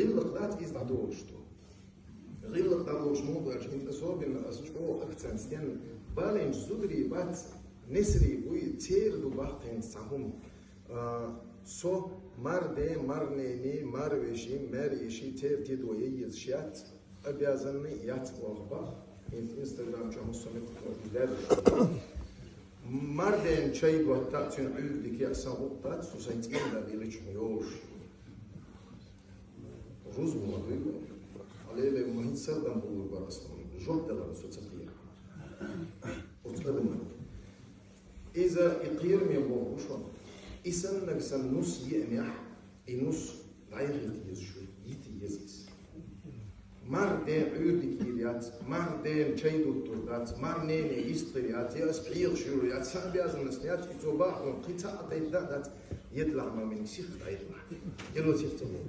غلق ist dadurch. غلق dadurch موضوع انت صوب ان اسو اكسنت ستين بالين زودري بات نسري وي تير دو باختين ساهم سو مرده مرنيني مروشي مريشي تير تيدو يزشيات обязаны яц охба инстаграм чамусами кутилер марден чай готта цун үлдик ясан оттат сусайтинда величмёш рузмуладый алеле махитсадан булур барасын жорталар соцатия отсадым إذا يقير من بوشون إسنك سنوس يأمح إنوس غير يزشو يتيزس مردين عودك يريات مردين شيدو التردات مردين يستريات يسبحير شوريات سابياز النسيات يتوباح وقطع تيدات يطلع ما من سيخ غير يلو تفتمو